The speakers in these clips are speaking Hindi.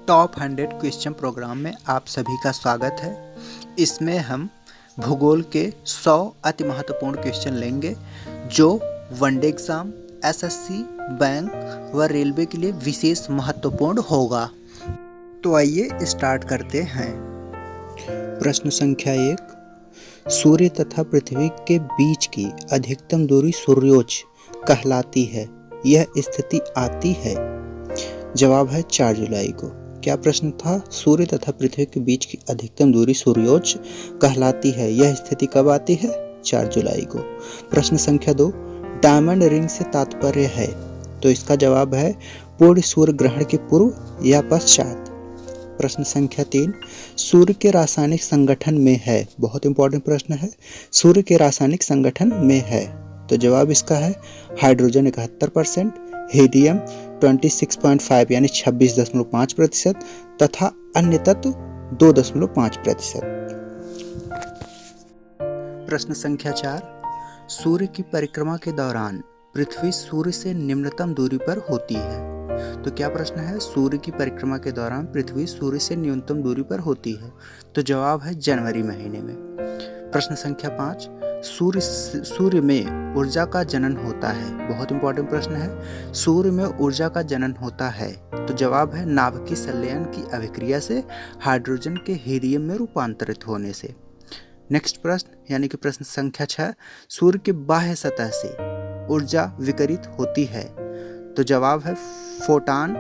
टॉप 100 क्वेश्चन प्रोग्राम में आप सभी का स्वागत है। इसमें हम भूगोल के 100 अति महत्वपूर्ण क्वेश्चन लेंगे जो वनडे एग्ज़ाम, एसएससी, बैंक व रेलवे के लिए विशेष महत्वपूर्ण होगा। तो आइए स्टार्ट करते हैं। प्रश्न संख्या 1, सूर्य तथा पृथ्वी के बीच की अधिकतम दूरी सूर्योच्च कहलाती है। यह स्थिति आती है। जवाब है 4 जुलाई को। क्या प्रश्न था? सूर्य तथा पृथ्वी के बीच की अधिकतम दूरी सूर्योच्च कहलाती है। यह स्थिति कब आती है? 4 जुलाई को। प्रश्न संख्या 2, डायमंड रिंग से तात्पर्य है। तो इसका जवाब है पूर्ण सूर्य ग्रहण के पूर्व या पश्चात। प्रश्न संख्या 3, सूर्य के रासायनिक संगठन में है। बहुत इंपॉर्टेंट प्रश्न है। सूर्य के रासायनिक संगठन में है। तो जवाब इसका है हाइड्रोजन 71%, हीलियम 26.5 यानी 26.5% तथा अन्य तत्व 2.5%। प्रश्न संख्या 4, सूर्य की परिक्रमा के दौरान पृथ्वी सूर्य से निम्नतम दूरी पर होती है। तो क्या प्रश्न है? सूर्य की परिक्रमा के दौरान पृथ्वी सूर्य से न्यूनतम दूरी पर होती है। तो जवाब है जनवरी महीने में। प्रश्न संख्या 5, सूर्य में ऊर्जा का जनन होता है। बहुत इंपॉर्टेंट प्रश्न है। सूर्य में ऊर्जा का जनन होता है। तो जवाब है नाभिकीय संलयन की अभिक्रिया से हाइड्रोजन के हीलियम में रूपांतरित होने से। नेक्स्ट प्रश्न यानी कि प्रश्न संख्या 6, सूर्य के बाह्य सतह से ऊर्जा विकिरित होती है। तो जवाब है फोटॉन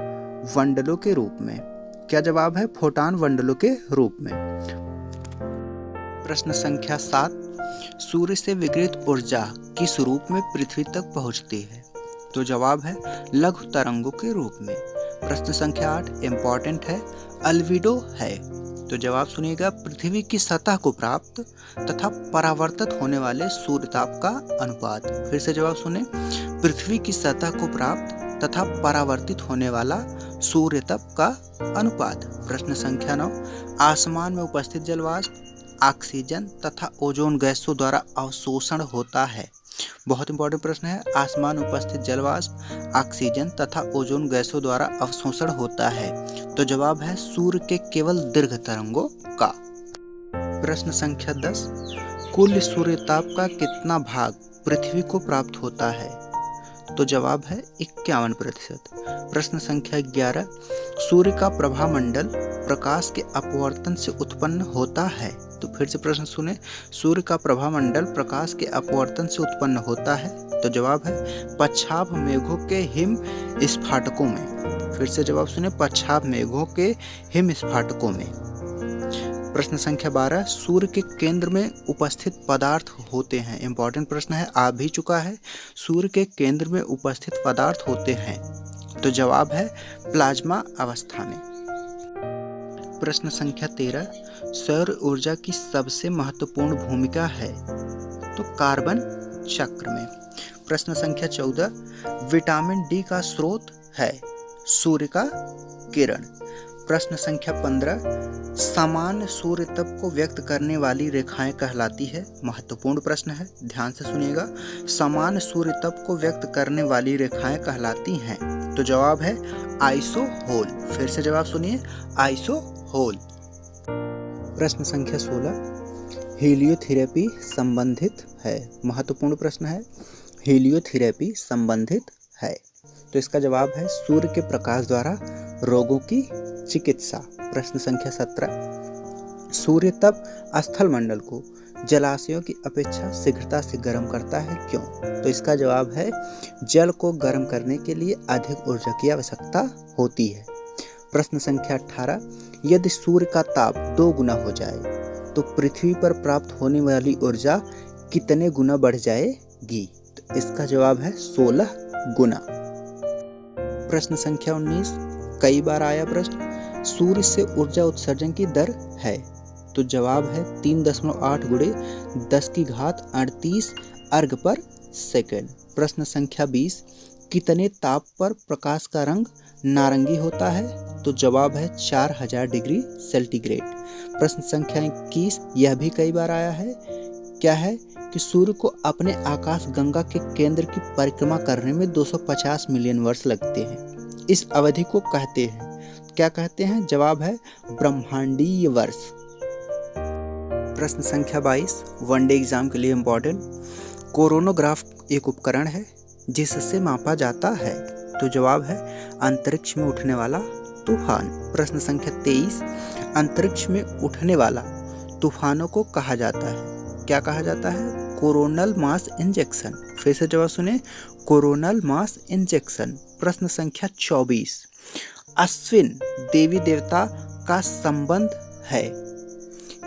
वंडलों के रूप में। क्या जवाब है? फोटॉन वंडलों के रूप में। प्रश्न संख्या 7, सूर्य से विकिरित ऊर्जा किस रूप में पृथ्वी तक पहुंचती है? तो जवाब है लघु तरंगों के रूप में। प्रश्न संख्या 8 इंपॉर्टेंट है, अल्बिडो है। तो जवाब सुनिएगा, पृथ्वी की सतह को प्राप्त तथा परावर्तित होने वाले सूर्यताप का अनुपात। फिर से जवाब सुने, पृथ्वी की सतह को प्राप्त तथा परावर्तित होने वाला सूर्यताप का अनुपात। प्रश्न संख्या 9, आसमान में उपस्थित जलवाष्प ऑक्सीजन तथा ओजोन गैसों द्वारा अवशोषण होता है। बहुत इंपॉर्टेंट प्रश्न है। आसमान में उपस्थित जलवाष्प ऑक्सीजन तथा ओजोन गैसों द्वारा अवशोषण होता है। तो जवाब है सूर्य के केवल दीर्घ तरंगों का। प्रश्न संख्या 10, कुल सूर्यताप का कितना भाग पृथ्वी को प्राप्त होता है? तो जवाब है 51%। प्रश्न संख्या 11, सूर्य का प्रभामंडल प्रकाश के अपवर्तन से उत्पन्न होता है। तो फिर से प्रश्न सुने, सूर्य का प्रभामंडल प्रकाश के अपवर्तन से उत्पन्न होता है। तो जवाब है पच्छाभ मेघों के हिम स्फाटकों में। फिर से जवाब सुने, पच्छाभ मेघों के हिम स्फाटकों में। प्रश्न संख्या 12, सूर्य के केंद्र में उपस्थित पदार्थ होते हैं। इंपॉर्टेंट प्रश्न है, आ भी चुका है। सूर्य के केंद्र में उपस्थित पदार्थ होते हैं। तो जवाब है प्लाज्मा अवस्था में। प्रश्न संख्या 13, सौर ऊर्जा की सबसे महत्वपूर्ण भूमिका है। तो कार्बन चक्र में। प्रश्न संख्या 14, विटामिन डी का स्रोत है सूर्य का किरण। प्रश्न संख्या 15, सामान्य सूर्य ताप को व्यक्त करने वाली रेखाएं कहलाती है। महत्वपूर्ण प्रश्न है, ध्यान से सुनिएगा। सामान्य सूर्य ताप को व्यक्त करने वाली रेखाएं कहलाती हैं। तो जवाब है आइसोहोल। फिर से जवाब सुनिए, आइसोहोल। प्रश्न संख्या 16, हीलियोथेरेपी संबंधित है। महत्वपूर्ण प्रश्न है, हीलियोथेरेपी संबंधित है। तो इसका जवाब है सूर्य के प्रकाश द्वारा रोगों की चिकित्सा। प्रश्न संख्या 17, सूर्य ताप स्थल मंडल को जलाशयों की अपेक्षा शीघ्रता से गर्म करता है, क्यों? तो इसका जवाब है जल को गर्म करने के लिए अधिक ऊर्जा की आवश्यकता होती है। प्रश्न संख्या 18, यदि सूर्य का ताप 2 गुना हो जाए तो पृथ्वी पर प्राप्त होने वाली ऊर्जा कितने गुना बढ़ जाएगी? तो इसका जवाब है 16 गुना। प्रश्न संख्या 19, कई बार आया प्रश्न, सूर्य से ऊर्जा उत्सर्जन की दर है। तो जवाब है 3.8 गुणे 10⁻38 अर्घ पर सेकंड। प्रश्न संख्या 20, कितने ताप पर प्रकाश का रंग नारंगी होता है? तो जवाब है 4000 डिग्री सेंटीग्रेड। प्रश्न संख्या 21, यह भी कई बार आया है। क्या है कि सूर्य को अपने आकाश गंगा के केंद्र की परिक्रमा करने में 250 मिलियन वर्ष लगते हैं। इस अवधि को कहते हैं क्या कहते हैं? जवाब है ब्रह्मांडीय वर्ष। प्रश्न संख्या 22 वनडे एग्जाम के लिए इम्पोर्टेंट। कोरोनोग्राफ एक उपकरण है जिससे मापा जाता है। तो जवाब है अंतरिक्ष में उठने वाला तूफान। प्रश्न संख्या 23 अंतरिक्ष में उठने वाला तूफानों को कहा जाता है। क्या कहा जाता है? Coronal mass injection. फिर से जवाब सुने, कोरोनल मास इंजेक्शन। प्रश्न संख्या 24 अश्विन देवी देवता का संबंध है,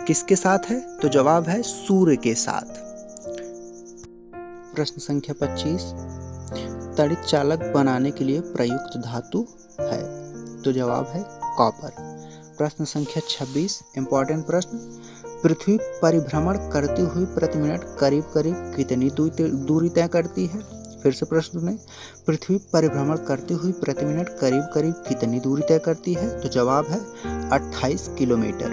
किसके साथ है? तो जवाब है सूर्य के साथ। प्रश्न संख्या 25 तड़ित चालक बनाने के लिए प्रयुक्त धातु है। तो जवाब है कॉपर। प्रश्न संख्या 26 इंपॉर्टेंट प्रश्न। पृथ्वी परिभ्रमण करती हुई प्रति मिनट करीब करीब कितनी दूरी तय करती है? फिर से प्रश्न सुने, पृथ्वी परिभ्रमण करती हुई प्रति मिनट करीब करीब कितनी दूरी तय करती है? तो जवाब है 28 किलोमीटर।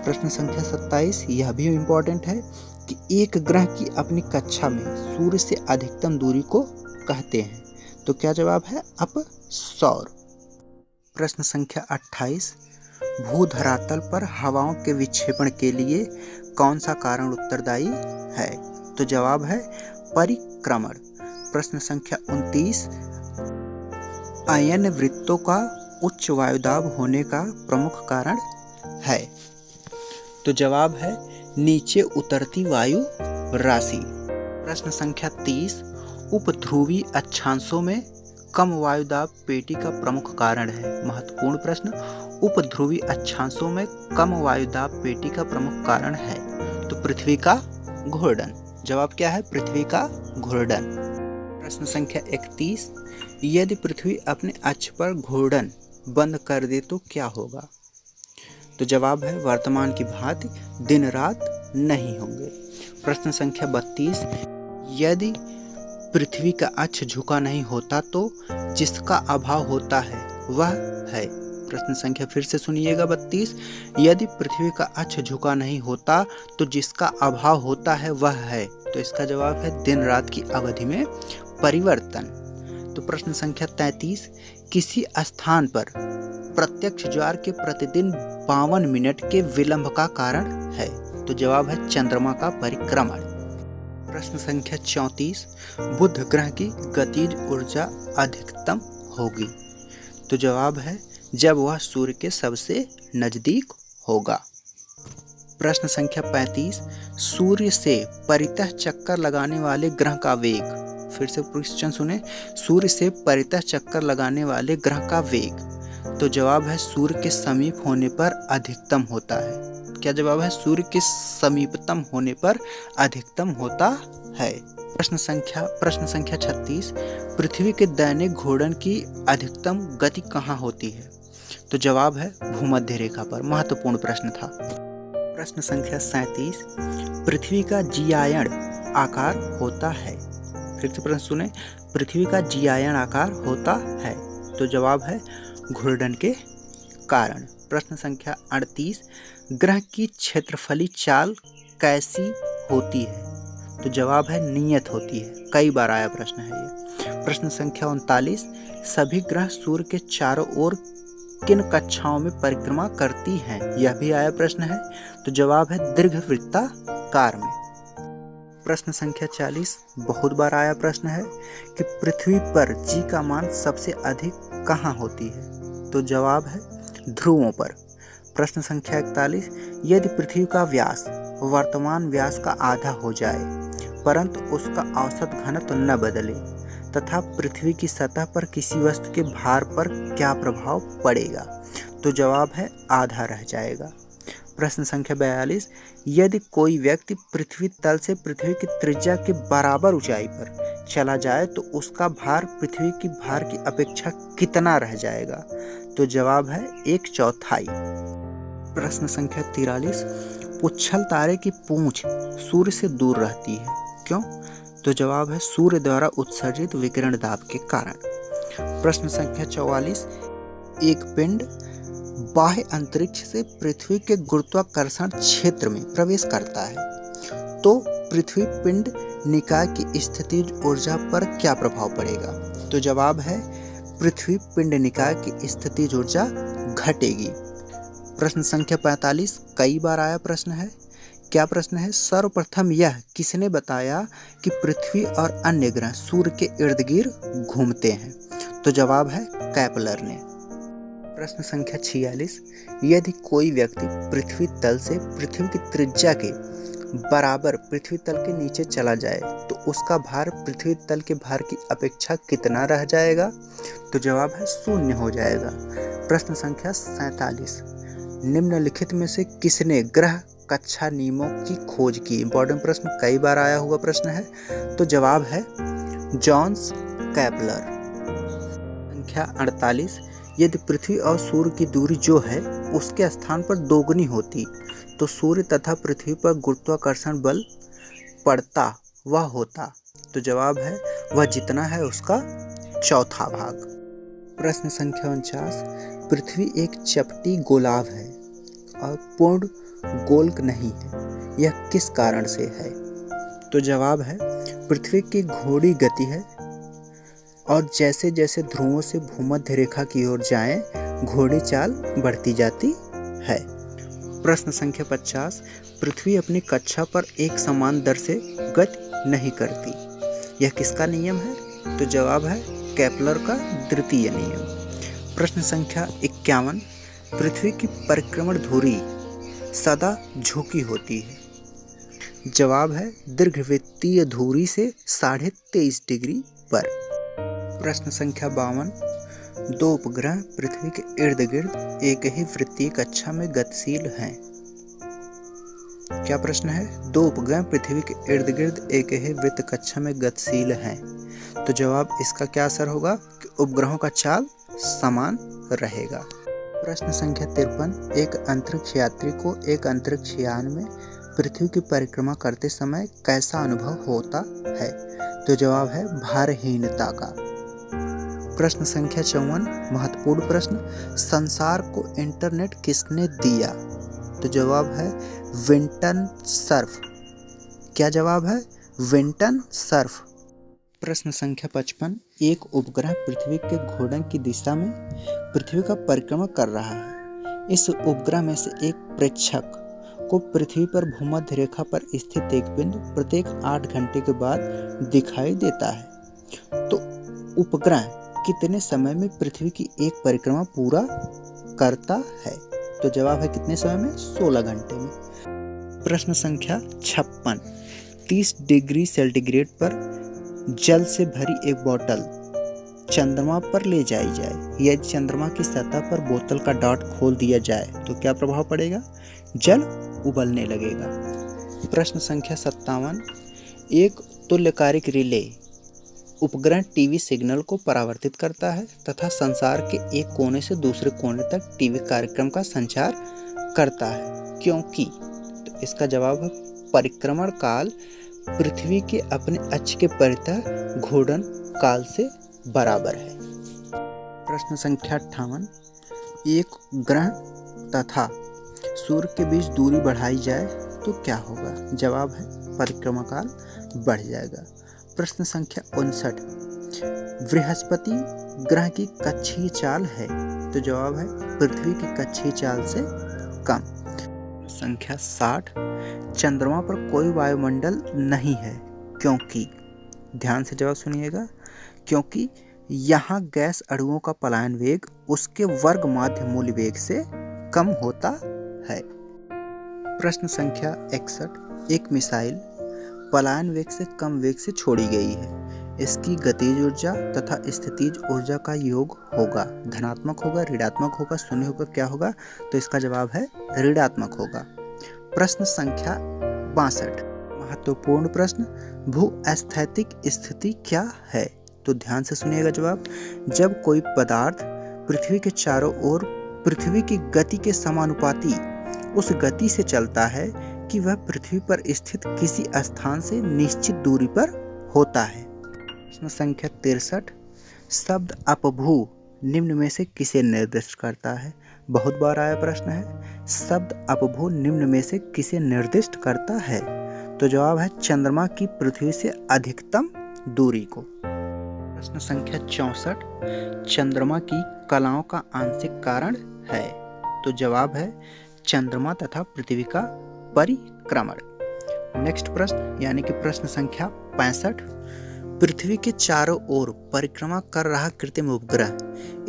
प्रश्न संख्या 27 यह भी इम्पोर्टेंट है कि एक ग्रह की अपनी कक्षा में सूर्य से अधिकतम दूरी को कहते हैं। तो क्या जवाब है? अपसौर। प्रश्न संख्या 28 भूधरातल पर हवाओं के विक्षेपण के लिए कौन सा कारण उत्तरदायी है? तो जवाब है परिक्रमण। प्रश्न संख्या 29 अयन वृत्तों का उच्च वायुदाब होने का प्रमुख कारण है। तो जवाब है नीचे उतरती वायु राशि। प्रश्न संख्या 30 उपध्रुवी अक्षांशों में कम वायुदाब पेटी का प्रमुख कारण है। महत्वपूर्ण प्रश्न, उपध्रुवी अक्षांशों में कम वायुदाब पेटी का प्रमुख कारण है। तो पृथ्वी का घूर्णन। जवाब क्या है? पृथ्वी का घूर्णन। प्रश्न संख्या 31 यदि पृथ्वी अपने अक्ष पर घूर्णन बंद कर दे तो क्या होगा? तो जवाब है वर्तमान की भांति दिन रात नहीं होंगे। प्रश्न संख्या 32 यदि पृथ्वी का अक्ष झुका नहीं होता तो जिसका अभाव होता है वह है। प्रश्न संख्या फिर से सुनिएगा 32 यदि पृथ्वी का अक्ष झुका नहीं होता तो जिसका अभाव होता है वह है। तो इसका जवाब है दिन रात की अवधि में परिवर्तन। तो प्रश्न संख्या 33 किसी स्थान पर प्रत्यक्ष ज्वार के प्रतिदिन 52 मिनट के विलंब का कारण है। तो जवाब है चंद्रमा का परिक्रमण। प्रश्न संख्या 34 बुध ग्रह की गतिज ऊर्जा अधिकतम होगी। तो जवाब है जब वह सूर्य के सबसे नजदीक होगा। प्रश्न संख्या 35 सूर्य से परितः चक्कर लगाने वाले ग्रह का वेग। फिर से क्वेश्चन सुने, सूर्य से परितः चक्कर लगाने वाले ग्रह का वेग। तो जवाब है सूर्य के समीप होने पर अधिकतम होता है। क्या जवाब है? सूर्य के समीपतम होने पर अधिकतम होता है। प्रश्न संख्या 36 पृथ्वी के दैनिक घूर्णन की अधिकतम गति कहाँ होती है? तो जवाब है भूमध्य रेखा पर। महत्वपूर्ण प्रश्न था। प्रश्न संख्या 37 पृथ्वी का जीआयन आकार होता है। फिर से प्रश्न सुने, पृथ्वी का जीआयन आकार होता है। तो जवाब है घूर्णन के कारण। प्रश्न संख्या 38 ग्रह की क्षेत्रफली चाल कैसी होती है? तो जवाब है नियत होती है। कई बार आया प्रश्न है ये। प्रश्न संख्या 39 सभी ग्रह सूर्य के चारों ओर किन कक्षाओं में परिक्रमा करती हैं? यह भी आया प्रश्न है। तो जवाब है दीर्घवृत्ताकार में। प्रश्न संख्या 40 बहुत बार आया प्रश्न है कि पृथ्वी पर जी का मान सबसे अधिक कहाँ होती है? तो जवाब है ध्रुवों पर। प्रश्न संख्या 41 यदि पृथ्वी का व्यास वर्तमान व्यास का आधा हो जाए परंतु उसका औसत घनत्व न बदले तथा पृथ्वी की सतह पर किसी वस्तु के भार पर क्या प्रभाव पड़ेगा? तो जवाब है आधा रह जाएगा। प्रश्न संख्या 42 यदि कोई व्यक्ति पृथ्वी तल से पृथ्वी की त्रिज्या के बराबर ऊंचाई पर चला जाए तो उसका भार पृथ्वी की भार की अपेक्षा कितना रह जाएगा? तो जवाब है 1/4। प्रश्न संख्या 43 पुच्छल तारे की पूंछ सूर्य से दूर रहती है, क्यों? तो जवाब है सूर्य द्वारा उत्सर्जित विकिरण दाब के कारण। प्रश्न संख्या 44 एक पिंड बाह्य अंतरिक्ष से पृथ्वी के गुरुत्वाकर्षण क्षेत्र में प्रवेश करता है तो पृथ्वी पिंड निकाय की स्थितिज ऊर्जा पर क्या प्रभाव पड़ेगा? तो जवाब है पृथ्वी पिंड निकाय की स्थितिज ऊर्जा घटेगी। प्रश्न संख्या 45 कई बार आया प्रश्न है। क्या प्रश्न है? सर्वप्रथम यह किसने बताया कि पृथ्वी और अन्य ग्रह सूर्य के इर्द गिर्द घूमते हैं? तो जवाब है कैपलर ने। प्रश्न संख्या 46 यदि कोई व्यक्ति पृथ्वी तल से पृथ्वी की त्रिज्या के बराबर पृथ्वी तल के नीचे चला जाए तो उसका भार पृथ्वी तल के भार की अपेक्षा कितना रह जाएगा? तो जवाब है 0 हो जाएगा। प्रश्न संख्या 47 निम्नलिखित में से किसने ग्रह कक्षा नियमों की खोज की? इंपॉर्टेंट प्रश्न, कई बार आया हुआ प्रश्न है। तो जवाब है जॉन्स कैपलर। संख्या 48 यदि पृथ्वी और सूर्य की दूरी जो है उसके स्थान पर दोगुनी होती तो सूर्य तथा पृथ्वी पर गुरुत्वाकर्षण बल पड़ता वह होता? तो जवाब है वह जितना है उसका चौथा भाग। प्रश्न संख्या 49 पृथ्वी एक चपटी गोलाभ है और पूर्ण गोलक नहीं है, यह किस कारण से है? तो जवाब है पृथ्वी की घोड़ी गति है और जैसे जैसे ध्रुवों से भूमध्य रेखा की ओर जाएं घोड़ी चाल बढ़ती जाती है। प्रश्न संख्या 50 पृथ्वी अपनी कक्षा पर एक समान दर से गति नहीं करती, यह किसका नियम है? तो जवाब है केपलर का द्वितीय नियम। प्रश्न संख्या 51 पृथ्वी की परिक्रमण धुरी सदा झुकी होती है। जवाब है दीर्घवृत्तीय धुरी से 23.5 डिग्री पर। प्रश्न संख्या 52 दो उपग्रह पृथ्वी के इर्द गिर्द एक ही वृत्तीय कक्षा में गतिशील हैं। क्या प्रश्न है? दो उपग्रह पृथ्वी के इर्द गिर्द एक ही वृत्त कक्षा में गतिशील हैं। तो जवाब इसका क्या असर होगा कि उपग्रहों का चाल समान रहेगा। प्रश्न संख्या 53 एक अंतरिक्ष यात्री को एक अंतरिक्ष यान में पृथ्वी की परिक्रमा करते समय कैसा अनुभव होता है? तो जवाब है भारहीनता का। प्रश्न संख्या 54 महत्वपूर्ण प्रश्न संसार को इंटरनेट किसने दिया? तो जवाब है विंटन सर्फ। क्या जवाब है? Vinton Cerf. प्रश्न संख्या 55 एक उपग्रह पृथ्वी के घूर्णन की दिशा में पृथ्वी का परिक्रमा कर रहा है। इस उपग्रह में से एक प्रेक्षक को पृथ्वी पर भूमध्य रेखा पर स्थित एक बिंदु प्रत्येक 8 घंटे के बाद दिखाई देता है। तो उपग्रह कितने समय में पृथ्वी की एक परिक्रमा पूरा करता है? तो जवाब है कितने समय में? 16 घंटे में। प्रश्न संख्या 56 30 डिग्री सेंटीग्रेड पर जल से भरी एक बोतल चंद्रमा पर ले जाई जाए। यदि चंद्रमा की सतह पर बोतल का डॉट खोल दिया जाए तो क्या प्रभाव पड़ेगा? जल उबलने लगेगा। प्रश्न संख्या 57 एक तुल्यकालिक रिले उपग्रह टीवी सिग्नल को परावर्तित करता है तथा संसार के एक कोने से दूसरे कोने तक टीवी कार्यक्रम का संचार करता है क्योंकि? तो इसका जवाब है परिक्रमण काल पृथ्वी के अपने अक्ष के परितः घूर्णन काल से बराबर है। प्रश्न संख्या 58 एक ग्रह तथा सूर्य के बीच दूरी बढ़ाई जाए तो क्या होगा? जवाब है परिक्रमा काल बढ़ जाएगा। प्रश्न संख्या 59 बृहस्पति ग्रह की कक्षीय चाल है। तो जवाब है पृथ्वी की कक्षीय चाल से कम। संख्या 60 चंद्रमा पर कोई वायुमंडल नहीं है क्योंकि? ध्यान से जवाब सुनिएगा। क्योंकि यहाँ गैस अणुओं का पलायन वेग उसके वर्ग माध्य मूल वेग से कम होता है। प्रश्न संख्या 61 एक मिसाइल पलायन वेग से कम वेग से छोड़ी गई है। इसकी गतिज ऊर्जा तथा स्थितिज ऊर्जा का योग होगा, धनात्मक होगा, ऋणात्मक होगा, शून्य होगा, क्या होगा? तो इसका जवाब है ऋणात्मक होगा। प्रश्न संख्या 62 महत्वपूर्ण प्रश्न भूस्थैतिक स्थिति क्या है? तो ध्यान से सुनिएगा जवाब। जब कोई पदार्थ पृथ्वी के चारों ओर पृथ्वी की गति के समानुपाती उस गति से चलता है कि वह पृथ्वी पर स्थित किसी स्थान से निश्चित दूरी पर होता है। प्रश्न संख्या 63 शब्द अपभू निम्न में से किसे निर्दिष्ट करता है? बहुत बार आया प्रश्न है। शब्द अपभू निम्न में से किसे निर्दिष्ट करता है? तो जवाब है चंद्रमा की पृथ्वी से अधिकतम दूरी को। प्रश्न संख्या 64 चंद्रमा की कलाओं का आंशिक कारण है? तो जवाब है चंद्रमा तथा पृथ्वी का परिक्रमण। नेक्स्ट प्रश्न यानी कि प्रश्न संख्या 65। पृथ्वी के चारों ओर परिक्रमा कर रहा कृत्रिम उपग्रह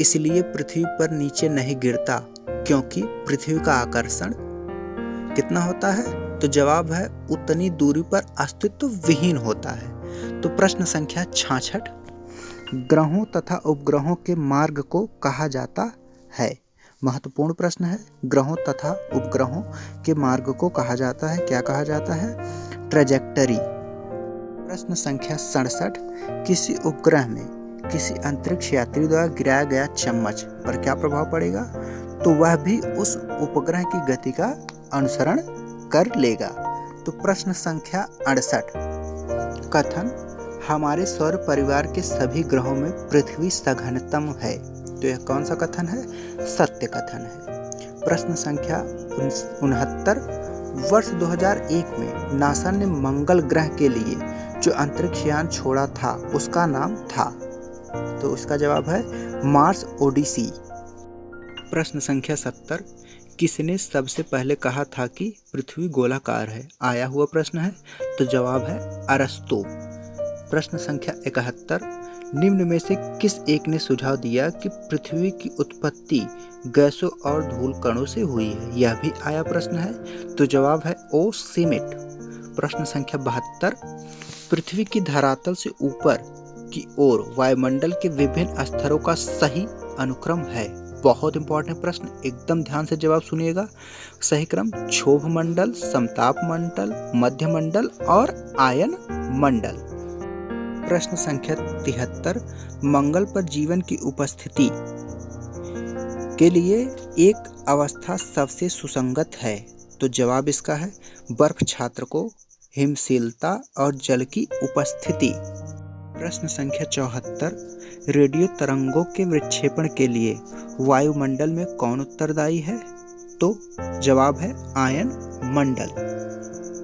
इसलिए पृथ्वी पर नीचे नहीं गिरता क्योंकि पृथ्वी का आकर्षण कितना होता है? तो जवाब है उतनी दूरी पर अस्तित्व विहीन होता है। तो प्रश्न संख्या 66। ग्रहों तथा उपग्रहों के मार्ग को कहा जाता है? महत्वपूर्ण प्रश्न है। ग्रहों तथा उपग्रहों के मार्ग को कहा जाता है, क्या कहा जाता है? ट्रेजेक्टरी। प्रश्न संख्या 67। किसी उपग्रह में किसी अंतरिक्ष यात्री द्वारा गिराया गया चम्मच पर क्या प्रभाव पड़ेगा? तो वह भी उस उपग्रह की गति का अनुसरण कर लेगा। तो प्रश्न संख्या 68। कथन हमारे सौर परिवार के सभी ग्रहों में पृथ्वी सघनतम है। तो यह कौन सा कथन है? सत्य कथन है। प्रश्न संख्या 69। वर्ष 2001 में नासा ने मंगल ग्रह के लिए जो अंतरिक्ष यान छोड़ा था उसका नाम था? तो उसका जवाब है मार्स ओडिसी। प्रश्न संख्या 70। किसने सबसे पहले कहा था कि पृथ्वी गोलाकार है? आया हुआ प्रश्न है, तो जवाब है अरस्तु। प्रश्न संख्या 71। निम्न में से किस एक ने सुझाव दिया कि पृथ्वी की उत्पत्ति गैसों और धूल कणों से हुई है? यह भी आया प्रश्न है, तो जवाब है ओ सीमेट। प्रश्न संख्या 72। पृथ्वी की धरातल से ऊपर की ओर वायुमंडल के विभिन्न स्तरों का सही अनुक्रम है? बहुत इंपॉर्टेंट प्रश्न, एकदम ध्यान से जवाब सुनिएगा। सही क्रम क्षोभ मंडल, समताप मंडल, मध्य मंडल और आयन मंडल। प्रश्न संख्या 73। मंगल पर जीवन की उपस्थिति के लिए एक अवस्था सबसे सुसंगत है? तो जवाब इसका है बर्फ छात्र को हिमशीलता और जल की उपस्थिति। प्रश्न संख्या 74। रेडियो तरंगों के विक्षेपण के लिए वायुमंडल में कौन उत्तरदायी है? तो जवाब है आयन मंडल।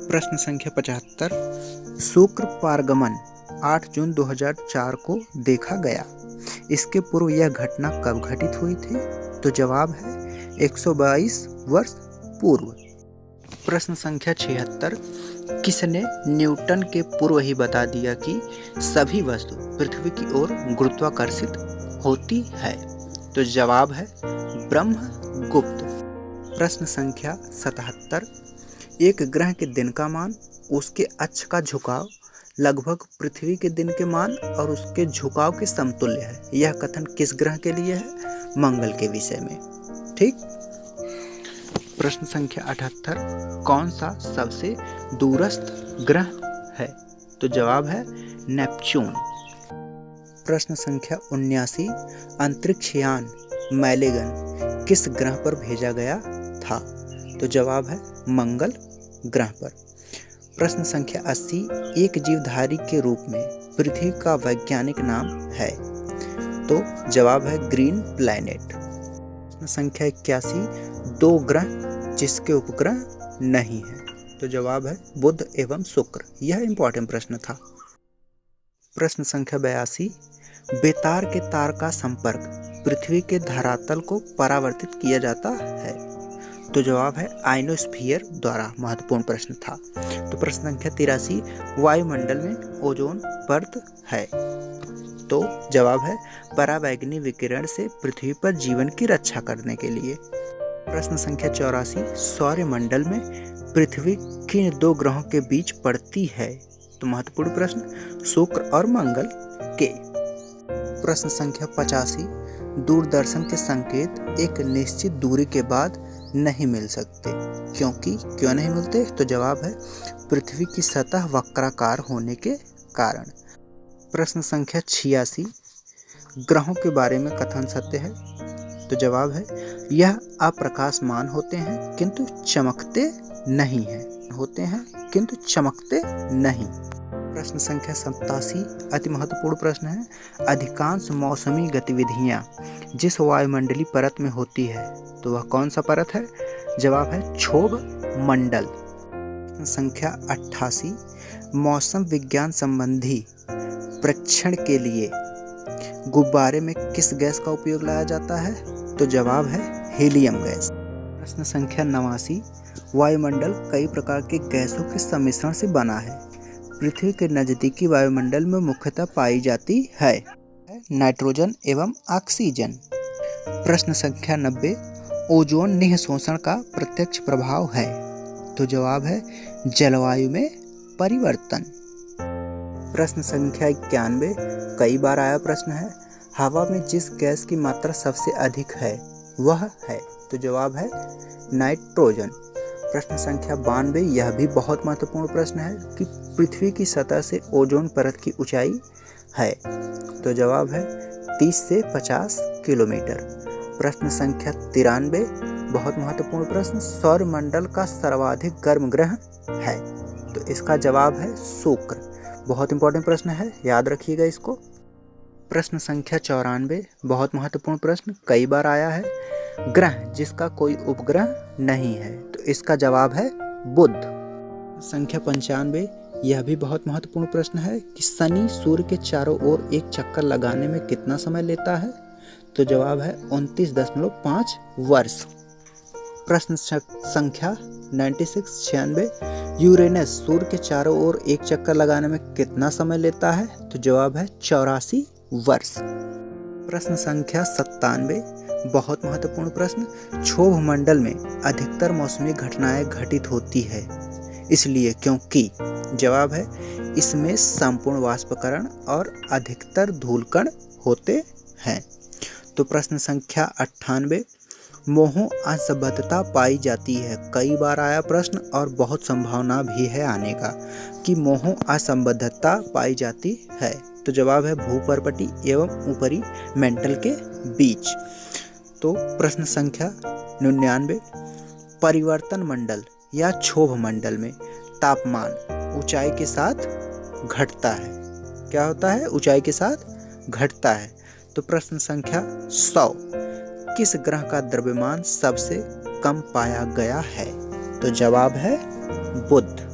प्रश्न संख्या 75। शुक्र पारगमन 8 जून 2004 को देखा गया। इसके पूर्व यह घटना कब घटित हुई थी? तो जवाब है 122 वर्ष पूर्व। प्रश्न संख्या 76। किसने न्यूटन के पूर्व ही बता दिया कि सभी वस्तु पृथ्वी की ओर गुरुत्वाकर्षित होती है? तो जवाब है ब्रह्मगुप्त। प्रश्न संख्या 77। एक ग्रह के दिन का मान, उसके अक्ष का झुकाव लगभग पृथ्वी के दिन के मान और उसके झुकाव के समतुल्य है। यह कथन किस ग्रह के लिए है? मंगल के विषय में। ठीक। प्रश्न संख्या 78। कौन सा सबसे दूरस्थ ग्रह है? तो जवाब है नेपच्यून। प्रश्न संख्या 79। अंतरिक्ष यान मैलेगन किस ग्रह पर भेजा गया था? तो जवाब है मंगल ग्रह पर। प्रश्न संख्या 80। एक जीवधारी के रूप में पृथ्वी का वैज्ञानिक नाम है? तो जवाब है ग्रीन प्लैनेट। प्रश्न संख्या 81। दो ग्रह जिसके उपग्रह नहीं है? तो जवाब है बुध एवं शुक्र। यह इंपॉर्टेंट प्रश्न था। प्रश्न संख्या 82। बेतार के तार का संपर्क पृथ्वी के धरातल को परावर्तित किया जाता है? तो जवाब है आइनोस्फीयर द्वारा। महत्वपूर्ण प्रश्न था। तो प्रश्न संख्या 83। वायुमंडल में ओजोन परत है? तो जवाब है पराबैंगनी विकिरण से पृथ्वी पर जीवन की रक्षा करने के लिए। प्रश्न संख्या 84। सौरमंडल में पृथ्वी किन दो ग्रहों के बीच पड़ती है? तो महत्वपूर्ण प्रश्न शुक्र और मंगल के। प्रश्न संख्या 85। दूरदर्शन के संकेत एक निश्चित दूरी के बाद नहीं मिल सकते, क्यों नहीं मिलते? तो जवाब है पृथ्वी की सतह वक्राकार होने के कारण। प्रश्न संख्या 86। ग्रहों के बारे में कथन सत्य है? तो जवाब है यह अप्रकाशमान होते हैं किंतु चमकते नहीं हैं। होते हैं किंतु चमकते नहीं। प्रश्न संख्या 87। अति महत्वपूर्ण प्रश्न है। अधिकांश मौसमी गतिविधियां जिस वायुमंडलीय परत में होती है तो वह कौन सा परत है? जवाब है क्षोभ मंडल। प्रश्न संख्या 88। मौसम विज्ञान संबंधी परीक्षण के लिए गुब्बारे में किस गैस का उपयोग लाया जाता है? तो जवाब है हीलियम गैस। प्रश्न संख्या 89, वायुमंडल कई प्रकार के गैसों के सम्मिश्रण से बना है। पृथ्वी के नजदीकी वायुमंडल में मुख्यतः पाई जाती है नाइट्रोजन एवं ऑक्सीजन। प्रश्न संख्या 90, ओजोन निःशोषण का प्रत्यक्ष प्रभाव है। तो जवाब है जलवायु में परिवर्तन। प्रश्न संख्या 91, कई बार आया प्रश्न है, हवा में जिस गैस की मात्रा सबसे अधिक है वह है। तो जवाब है नाइट्रोजन। प्रश्न संख्या 92, यह भी बहुत महत्वपूर्ण प्रश्न है कि पृथ्वी की सतह से ओजोन परत की ऊंचाई है। तो जवाब है 30 से 50 किलोमीटर। प्रश्न संख्या 93, बहुत महत्वपूर्ण प्रश्न, सौरमंडल का सर्वाधिक गर्म ग्रह है। तो इसका जवाब है शुक्र। बहुत इंपॉर्टेंट प्रश्न है, याद रखिएगा इसको। प्रश्न संख्या 94, बहुत महत्वपूर्ण प्रश्न, कई बार आया है, ग्रह जिसका कोई उपग्रह नहीं है। तो इसका जवाब है बुध। संख्या 95, यह भी बहुत महत्वपूर्ण प्रश्न है कि शनि सूर्य के चारों ओर एक चक्कर लगाने में कितना समय लेता है। तो जवाब है 29.5 वर्ष। प्रश्न संख्या 96, यूरेनस सूर्य के चारों ओर एक चक्कर लगाने में कितना समय लेता है। तो जवाब है 84 वर्ष। प्रश्न संख्या 97, बहुत महत्वपूर्ण प्रश्न, क्षोभ मंडल में अधिकतर मौसमी घटनाएं घटित होती है इसलिए क्योंकि। जवाब है इसमें संपूर्ण वाष्पकरण और अधिकतर धूलकण होते हैं। तो प्रश्न संख्या 98, मोहो असंबद्धता पाई जाती है। कई बार आया प्रश्न और बहुत संभावना भी है आने का कि मोहो असंबद्धता पाई जाती है। तो जवाब है भूपर्पटी एवं ऊपरी मेंटल के बीच। तो प्रश्न संख्या 99, परिवर्तन मंडल या क्षोभ मंडल में तापमान ऊंचाई के साथ घटता है। क्या होता है? ऊंचाई के साथ घटता है। तो प्रश्न संख्या 100, किस ग्रह का द्रव्यमान सबसे कम पाया गया है। तो जवाब है बुध।